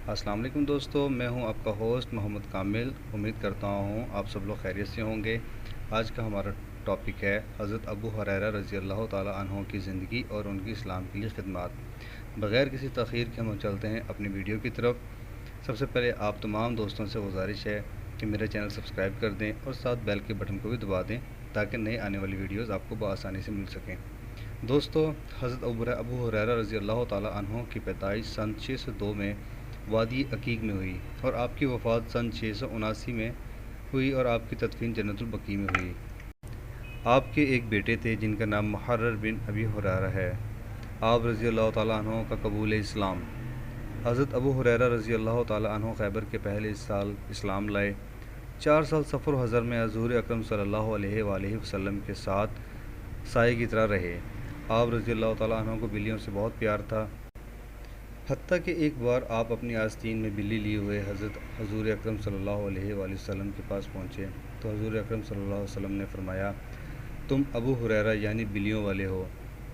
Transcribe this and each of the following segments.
السلام علیکم دوستو، میں ہوں آپ کا ہوسٹ محمد کامل۔ امید کرتا ہوں آپ سب لوگ خیریت سے ہوں گے۔ آج کا ہمارا ٹاپک ہے حضرت ابو ہریرہ رضی اللہ تعالیٰ عنہ کی زندگی اور ان کی اسلام کے لیے خدمات۔ بغیر کسی تاخیر کے ہم چلتے ہیں اپنی ویڈیو کی طرف۔ سب سے پہلے آپ تمام دوستوں سے گزارش ہے کہ میرا چینل سبسکرائب کر دیں اور ساتھ بیل کے بٹن کو بھی دبا دیں تاکہ نئے آنے والی ویڈیوز آپ کو بآسانی سے مل سکیں۔ دوستو، حضرت ابو ہریرہ رضی اللہ تعالیٰ عنہ کی پیدائش سن 602 میں وادی عقیق میں ہوئی اور آپ کی وفات سن 679 میں ہوئی اور آپ کی تدفین جنت البقیع میں ہوئی۔ آپ کے ایک بیٹے تھے جن کا نام محرر بن ابی ہریرہ ہے۔ آپ رضی اللہ تعالیٰ عنہ کا قبول اسلام۔ حضرت ابو ہریرہ رضی اللہ تعالیٰ عنہ خیبر کے پہلے سال اسلام لائے۔ 4 سال سفر و حضر میں حضور اکرم صلی اللہ علیہ وآلہ وسلم کے ساتھ سائے کی طرح رہے۔ آپ رضی اللہ تعالیٰ عنہ کو بلیوں سے بہت پیار تھا، حتیٰ کہ ایک بار آپ اپنی آستین میں بلی لیے ہوئے حضور اکرم صلی اللہ علیہ وآلہ وسلم کے پاس پہنچے تو حضور اکرم صلی اللہ علیہ وسلم نے فرمایا، تم ابو ہریرہ یعنی بلیوں والے ہو۔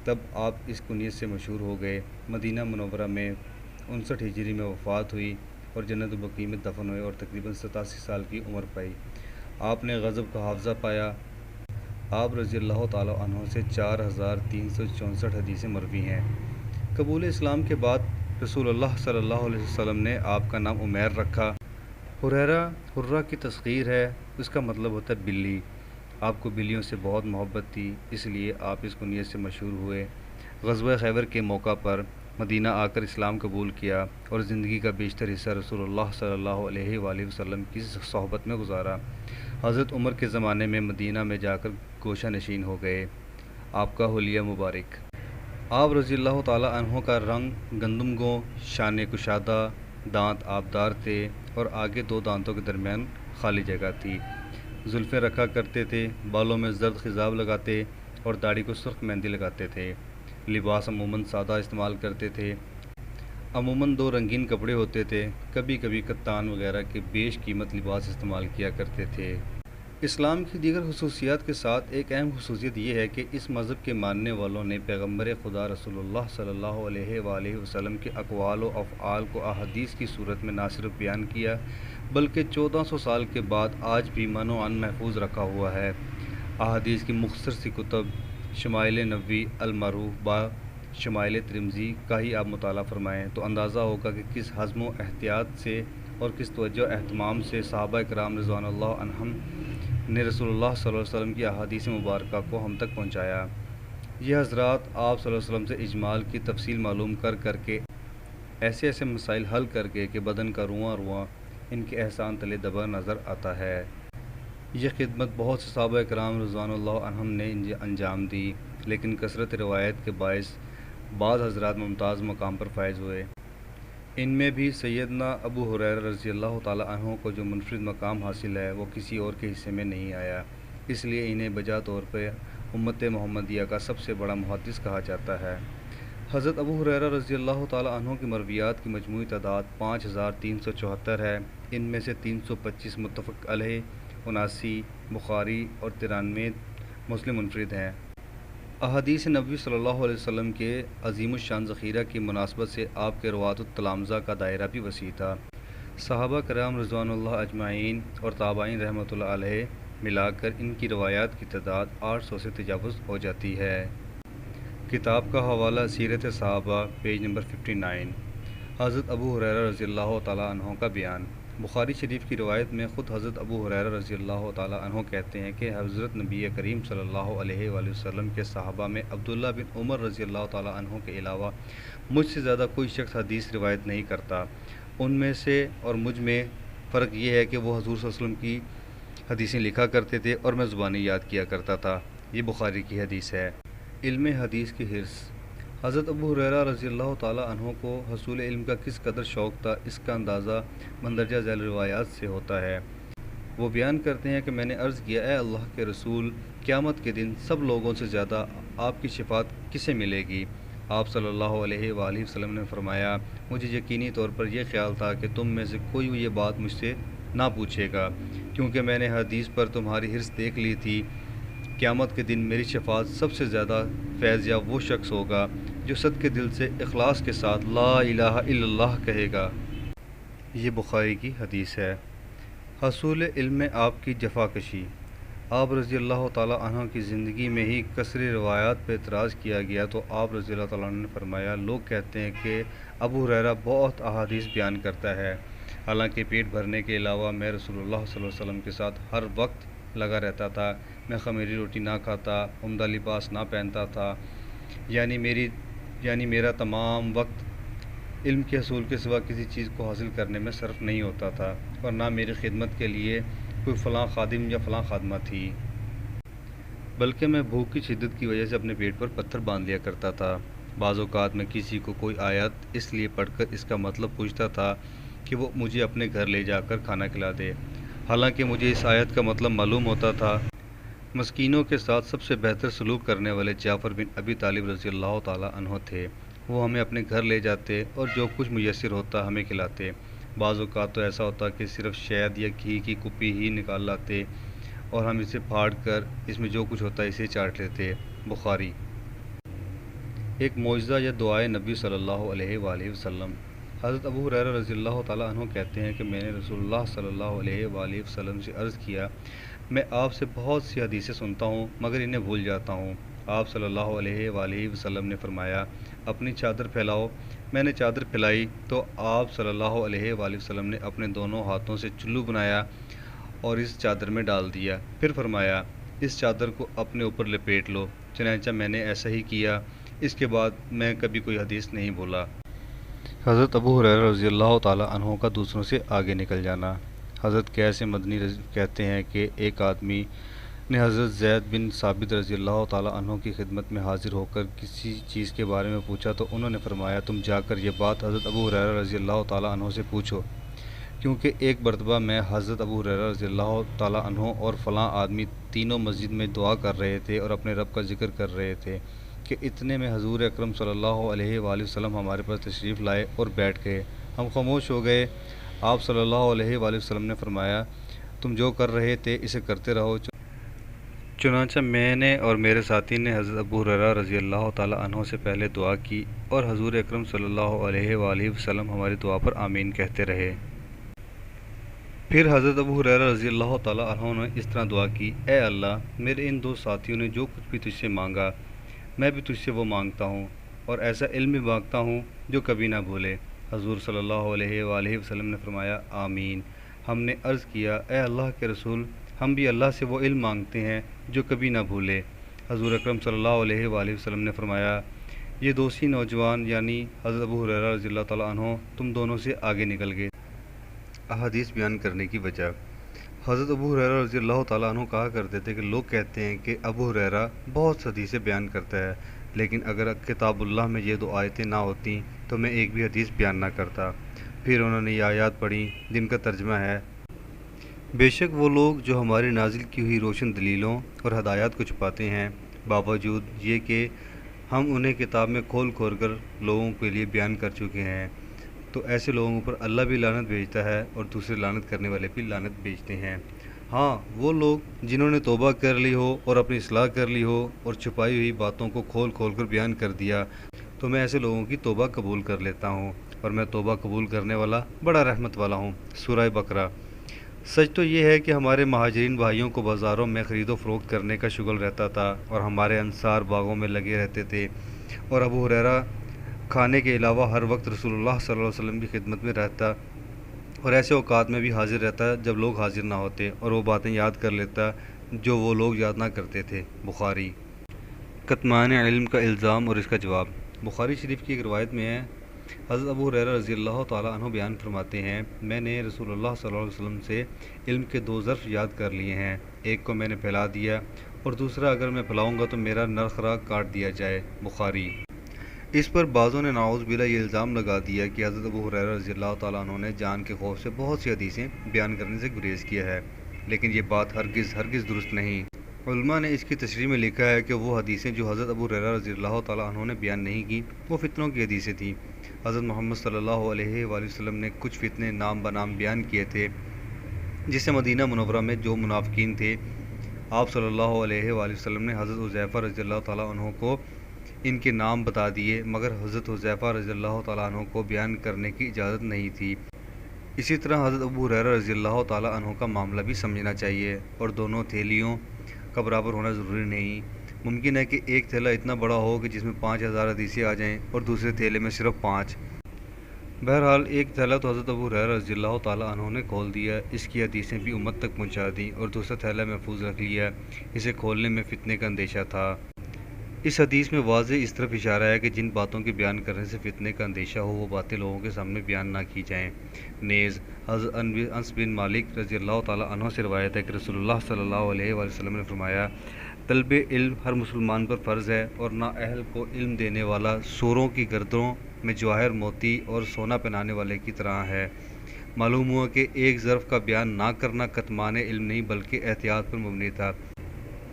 تب آپ اس کنیت سے مشہور ہو گئے۔ مدینہ منورہ میں 59 ہجری میں وفات ہوئی اور جنت البقیع میں دفن ہوئے اور تقریباً 87 سال کی عمر پائی۔ آپ نے غضب کا حافظہ پایا۔ آپ رضی اللہ تعالیٰ عنہ سے 4364 حدیثیں مروی ہیں۔ قبول اسلام کے بعد رسول اللہ صلی اللہ علیہ وسلم نے آپ کا نام عمیر رکھا۔ ہریرہ حرہ کی تصغیر ہے، اس کا مطلب ہوتا ہے بلی۔ آپ کو بلیوں سے بہت محبت تھی، اس لیے آپ اس کنیت سے مشہور ہوئے۔ غزوہ خیبر کے موقع پر مدینہ آ کر اسلام قبول کیا اور زندگی کا بیشتر حصہ رسول اللہ صلی اللہ علیہ وآلہ وسلم کی صحبت میں گزارا۔ حضرت عمر کے زمانے میں مدینہ میں جا کر گوشہ نشین ہو گئے۔ آپ کا حلیہ مبارک۔ آپ رضی اللہ تعالیٰ عنہ کا رنگ گندم گوں، شان کشادہ، دانت آبدار تھے اور آگے 2 دانتوں کے درمیان خالی جگہ تھی۔ زلفیں رکھا کرتے تھے، بالوں میں زرد خضاب لگاتے اور داڑھی کو سرخ مہندی لگاتے تھے۔ لباس عموماً سادہ استعمال کرتے تھے۔ عموماً 2 رنگین کپڑے ہوتے تھے، کبھی کبھی کتان وغیرہ کے بیش قیمت لباس استعمال کیا کرتے تھے۔ اسلام کی دیگر خصوصیات کے ساتھ ایک اہم خصوصیت یہ ہے کہ اس مذہب کے ماننے والوں نے پیغمبر خدا رسول اللہ صلی اللہ علیہ وآلہ وسلم کے اقوال و افعال کو احادیث کی صورت میں نہ صرف بیان کیا بلکہ 1400 سال کے بعد آج بھی من و عن محفوظ رکھا ہوا ہے۔ احادیث کی مختصر سی کتب شمائل نبوی المعروف با شمائل ترمذی کا ہی آپ مطالعہ فرمائیں تو اندازہ ہوگا کہ کس حزم و احتیاط سے اور کس توجہ اہتمام سے صحابہ کرام رضوان اللہ عنہم نے رسول اللہ صلی اللہ علیہ وسلم کی احادیث مبارکہ کو ہم تک پہنچایا۔ یہ حضرات آپ صلی اللہ علیہ وسلم سے اجمال کی تفصیل معلوم کر کے ایسے مسائل حل کر کے کہ بدن کا رواں رواں ان کے احسان تلے دبا نظر آتا ہے۔ یہ خدمت بہت سے صحابہ کرام رضوان اللہ عنہم نے انجام دی، لیکن کثرت روایت کے باعث بعض حضرات ممتاز مقام پر فائز ہوئے۔ ان میں بھی سیدنا ابو ہریرہ رضی اللہ تعالیٰ عنہ کو جو منفرد مقام حاصل ہے وہ کسی اور کے حصے میں نہیں آیا، اس لیے انہیں بجا طور پہ امت محمدیہ کا سب سے بڑا محدث کہا جاتا ہے۔ حضرت ابو ہریرہ رضی اللہ تعالیٰ عنہ کی مرویات کی مجموعی تعداد 5374 ہے۔ ان میں سے 325 متفق علیہ، 79 بخاری اور 93 مسلم منفرد ہیں۔ احادیث نبوی صلی اللہ علیہ وسلم کے عظیم الشان ذخیرہ کی مناسبت سے آپ کے روات التلامذہ کا دائرہ بھی وسیع تھا۔ صحابہ کرام رضوان اللہ اجمعین اور تابعین رحمۃ اللہ علیہ ملا کر ان کی روایات کی تعداد 800 سے تجاوز ہو جاتی ہے۔ کتاب کا حوالہ سیرت صحابہ، پیج نمبر 59۔ حضرت ابو ہریرہ رضی اللہ تعالیٰ عنہ کا بیان۔ بخاری شریف کی روایت میں خود حضرت ابو ہریرہ رضی اللہ تعالیٰ عنہ کہتے ہیں کہ حضرت نبی کریم صلی اللہ علیہ وآلہ وسلم کے صحابہ میں عبداللہ بن عمر رضی اللہ تعالیٰ عنہ کے علاوہ مجھ سے زیادہ کوئی شخص حدیث روایت نہیں کرتا۔ ان میں سے اور مجھ میں فرق یہ ہے کہ وہ حضور صلی اللہ علیہ وسلم کی حدیثیں لکھا کرتے تھے اور میں زبانی یاد کیا کرتا تھا۔ یہ بخاری کی حدیث ہے۔ علم حدیث کی حرص۔ حضرت ابو ہریرہ رضی اللہ تعالیٰ عنہ کو حصول علم کا کس قدر شوق تھا، اس کا اندازہ مندرجہ ذیل روایات سے ہوتا ہے۔ وہ بیان کرتے ہیں کہ میں نے عرض کیا، اے اللہ کے رسول، قیامت کے دن سب لوگوں سے زیادہ آپ کی شفاعت کسے ملے گی؟ آپ صلی اللہ علیہ وآلہ وسلم نے فرمایا، مجھے یقینی طور پر یہ خیال تھا کہ تم میں سے کوئی یہ بات مجھ سے نہ پوچھے گا، کیونکہ میں نے حدیث پر تمہاری حرص دیکھ لی تھی۔ قیامت کے دن میری شفاعت سب سے زیادہ فیض یاب وہ شخص ہوگا جو صدقے دل سے اخلاص کے ساتھ لا الہ الا اللہ کہے گا۔ یہ بخاری کی حدیث ہے۔ حصول علم میں آپ کی جفا کشی۔ آپ رضی اللہ تعالیٰ عنہ کی زندگی میں ہی کثیر روایات پہ اعتراض کیا گیا تو آپ رضی اللہ تعالیٰ عنہ نے فرمایا، لوگ کہتے ہیں کہ ابو ہریرہ بہت احادیث بیان کرتا ہے، حالانکہ پیٹ بھرنے کے علاوہ میں رسول اللہ صلی اللہ علیہ وسلم کے ساتھ ہر وقت لگا رہتا تھا، میں خمیری روٹی نہ کھاتا، عمدہ لباس نہ پہنتا تھا، یعنی میرا تمام وقت علم کے حصول کے سوا کسی چیز کو حاصل کرنے میں صرف نہیں ہوتا تھا، اور نہ میری خدمت کے لیے کوئی فلاں خادم یا فلاں خادمہ تھی، بلکہ میں بھوک کی شدت کی وجہ سے اپنے پیٹ پر پتھر باندھ لیا کرتا تھا۔ بعض اوقات میں کسی کو کوئی آیت اس لیے پڑھ کر اس کا مطلب پوچھتا تھا کہ وہ مجھے اپنے گھر لے جا کر کھانا کھلا دے، حالانکہ مجھے اس آیت کا مطلب معلوم ہوتا تھا۔ مسکینوں کے ساتھ سب سے بہتر سلوک کرنے والے جعفر بن ابی طالب رضی اللہ تعالیٰ عنہ تھے، وہ ہمیں اپنے گھر لے جاتے اور جو کچھ میسر ہوتا ہمیں کھلاتے۔ بعض اوقات تو ایسا ہوتا کہ صرف شہد یا گھی کی کپی ہی نکال لاتے اور ہم اسے پھاڑ کر اس میں جو کچھ ہوتا اسے چاٹ لیتے۔ بخاری۔ ایک معجزہ یا دعائے نبی صلی اللہ علیہ وآلہ وسلم۔ حضرت ابو ہریرہ رضی اللہ تعالیٰ عنہ کہتے ہیں کہ میں نے رسول اللہ صلی اللہ علیہ وآلہ وسلم سے عرض کیا، میں آپ سے بہت سی حدیثیں سنتا ہوں مگر انہیں بھول جاتا ہوں۔ آپ صلی اللہ علیہ وآلہ وسلم نے فرمایا، اپنی چادر پھیلاؤ۔ میں نے چادر پھیلائی تو آپ صلی اللہ علیہ وآلہ وسلم نے اپنے دونوں ہاتھوں سے چلو بنایا اور اس چادر میں ڈال دیا، پھر فرمایا، اس چادر کو اپنے اوپر لپیٹ لو۔ چنانچہ میں نے ایسا ہی کیا، اس کے بعد میں کبھی کوئی حدیث نہیں بولا۔ حضرت ابو ہریرہ رضی اللہ تعالیٰ عنہ کا دوسروں سے آگے نکل جانا۔ حضرت قیس مدنی کہتے ہیں کہ ایک آدمی نے حضرت زید بن ثابت رضی اللہ تعالیٰ عنہ کی خدمت میں حاضر ہو کر کسی چیز کے بارے میں پوچھا تو انہوں نے فرمایا، تم جا کر یہ بات حضرت ابو ہریرہ رضی اللہ تعالیٰ عنہ سے پوچھو، کیونکہ ایک مرتبہ میں حضرت ابو ہریرہ رضی اللہ تعالیٰ عنہ اور فلاں آدمی تینوں مسجد میں دعا کر رہے تھے اور اپنے رب کا ذکر کر رہے تھے کہ اتنے میں حضور اکرم صلی اللہ علیہ وآلہ وسلم ہمارے پاس تشریف لائے اور بیٹھ گئے، ہم خاموش ہو گئے۔ آپ صلی اللہ علیہ وآلہ وسلم نے فرمایا، تم جو کر رہے تھے اسے کرتے رہو۔ چنانچہ میں نے اور میرے ساتھی نے حضرت ابو ہریرہ رضی اللہ تعالیٰ عنہ سے پہلے دعا کی اور حضور اکرم صلی اللہ علیہ وآلہ وسلم ہماری دعا پر آمین کہتے رہے۔ پھر حضرت ابو ہریرہ رضی اللہ تعالیٰ عنہ نے اس طرح دعا کی، اے اللہ، میرے ان دو ساتھیوں نے جو کچھ بھی تجھ سے مانگا میں بھی تجھ سے وہ مانگتا ہوں، اور ایسا علم بھی مانگتا ہوں جو کبھی نہ بھولے۔ حضور صلی اللہ علیہ وآلہ وسلم نے فرمایا، آمین۔ ہم نے عرض کیا، اے اللہ کے رسول، ہم بھی اللہ سے وہ علم مانگتے ہیں جو کبھی نہ بھولے۔ حضور اکرم صلی اللہ علیہ وآلہ وسلم نے فرمایا، یہ دوسری نوجوان یعنی حضرت ابو ہریرہ رضی اللہ تعالیٰ عنہ تم دونوں سے آگے نکل گئے۔ احادیث بیان کرنے کی وجہ۔ حضرت ابو ہریرہ رضی اللہ تعالیٰ عنہ کہا کرتے تھے کہ لوگ کہتے ہیں کہ ابو ہریرہ بہت حدیثیں بیان کرتا ہے، لیکن اگر کتاب اللہ میں یہ دو آیتیں نہ ہوتیں تو میں ایک بھی حدیث بیان نہ کرتا۔ پھر انہوں نے یہ آیات پڑھی جن کا ترجمہ ہے، بے شک وہ لوگ جو ہماری نازل کی ہوئی روشن دلیلوں اور ہدایات کو چھپاتے ہیں، باوجود یہ کہ ہم انہیں کتاب میں کھول کھول کر لوگوں کے لیے بیان کر چکے ہیں، تو ایسے لوگوں پر اللہ بھی لعنت بھیجتا ہے اور دوسرے لعنت کرنے والے بھی لعنت بھیجتے ہیں۔ ہاں، وہ لوگ جنہوں نے توبہ کر لی ہو اور اپنی اصلاح کر لی ہو اور چھپائی ہوئی باتوں کو کھول کھول کر بیان کر دیا، تو میں ایسے لوگوں کی توبہ قبول کر لیتا ہوں، اور میں توبہ قبول کرنے والا بڑا رحمت والا ہوں۔ سورہ بقرہ۔ سچ تو یہ ہے کہ ہمارے مہاجرین بھائیوں کو بازاروں میں خرید و فروخت کرنے کا شغل رہتا تھا، اور ہمارے انصار باغوں میں لگے رہتے تھے، اور ابو ہریرہ کھانے کے علاوہ ہر وقت رسول اللہ صلی اللہ علیہ وسلم کی خدمت میں رہتا اور ایسے اوقات میں بھی حاضر رہتا جب لوگ حاضر نہ ہوتے، اور وہ باتیں یاد کر لیتا جو وہ لوگ یاد نہ کرتے تھے۔ بخاری۔ کتمان علم کا الزام اور اس کا جواب۔ بخاری شریف کی ایک روایت میں ہے، حضرت ابو ہریرہ رضی اللہ تعالیٰ عنہ بیان فرماتے ہیں، میں نے رسول اللہ صلی اللہ علیہ وسلم سے علم کے دو ظرف یاد کر لیے ہیں، ایک کو میں نے پھیلا دیا اور دوسرا اگر میں پھیلاؤں گا تو میرا نرخرا کاٹ دیا جائے۔ بخاری۔ اس پر بعضوں نے نعوذ باللہ یہ الزام لگا دیا کہ حضرت ابو ہریرہ رضی اللہ تعالیٰ عنہ نے جان کے خوف سے بہت سی حدیثیں بیان کرنے سے گریز کیا ہے، لیکن یہ بات ہرگز درست نہیں۔ علماء نے اس کی تشریح میں لکھا ہے کہ وہ حدیثیں جو حضرت ابو ہریرہ رضی اللہ تعالیٰ عنہ نے بیان نہیں کی وہ فتنوں کی حدیثیں تھیں۔ حضرت محمد صلی اللہ علیہ وآلہ وسلم نے کچھ فتنے نام بنام بیان کیے تھے، جس سے مدینہ منورہ میں جو منافقین تھے، آپ صلی اللہ علیہ وآلہ وسلم نے حضرت حذیفہ رضی اللہ تعالیٰ عنہ کو ان کے نام بتا دیے، مگر حضرت حذیفہ رضی اللہ تعالیٰ عنہ کو بیان کرنے کی اجازت نہیں تھی۔ اسی طرح حضرت ابو ہریرہ رضی اللہ تعالیٰ عنہ کا معاملہ بھی سمجھنا چاہیے، اور دونوں تھیلیوں کا برابر ہونا ضروری نہیں۔ ممکن ہے کہ ایک تھیلا اتنا بڑا ہو کہ جس میں 5000 حدیثیں آ جائیں اور دوسرے تھیلے میں صرف 5۔ بہرحال ایک تھیلا تو حضرت ابو ہریرہ رضی اللہ تعالیٰ عنہ نے کھول دیا، اس کی حدیثیں بھی امت تک پہنچا دیں، اور دوسرا تھیلا محفوظ رکھ لیا، اسے کھولنے میں فتنے کا اندیشہ تھا۔ اس حدیث میں واضح اس طرف اشارہ ہے کہ جن باتوں کے بیان کرنے سے فتنے کا اندیشہ ہو وہ باتیں لوگوں کے سامنے بیان نہ کی جائیں۔ نیز حضرت انس بن مالک رضی اللہ تعالیٰ عنہ سے روایت ہے کہ رسول اللہ صلی اللہ علیہ وآلہ وسلم نے فرمایا، طلب علم ہر مسلمان پر فرض ہے، اور نااہل کو علم دینے والا سوروں کی گردنوں میں جواہر موتی اور سونا پہنانے والے کی طرح ہے۔ معلوم ہوا کہ ایک ظرف کا بیان نہ کرنا کتمان علم نہیں بلکہ احتیاط پر مبنی تھا،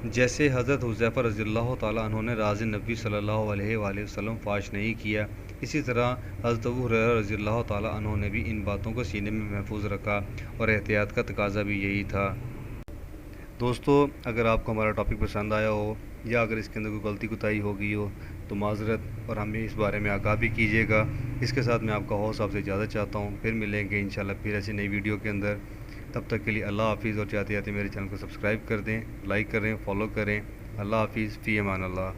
جیسے حضرت حذیفہ رضی اللہ تعالیٰ عنہ نے راز نبی صلی اللہ علیہ وآلہ وسلم فاش نہیں کیا، اسی طرح حضرت ابو ہریرہ رضی اللہ تعالیٰ عنہ نے بھی ان باتوں کو سینے میں محفوظ رکھا، اور احتیاط کا تقاضا بھی یہی تھا۔ دوستو، اگر آپ کو ہمارا ٹاپک پسند آیا ہو یا اگر اس کے اندر کوئی غلطی کوتاہی ہو گئی ہو تو معذرت، اور ہمیں اس بارے میں آگاہ بھی کیجیے گا۔ اس کے ساتھ میں آپ کا ہوسٹ آپ سے اجازت چاہتا ہوں، پھر ملیں گے انشاءاللہ پھر ایسی نئی ویڈیو کے اندر۔ تب تک کے لیے اللہ حافظ، اور چاہتے میرے چینل کو سبسکرائب کر دیں، لائک کریں، فالو کریں۔ اللہ حافظ، فی امان اللہ۔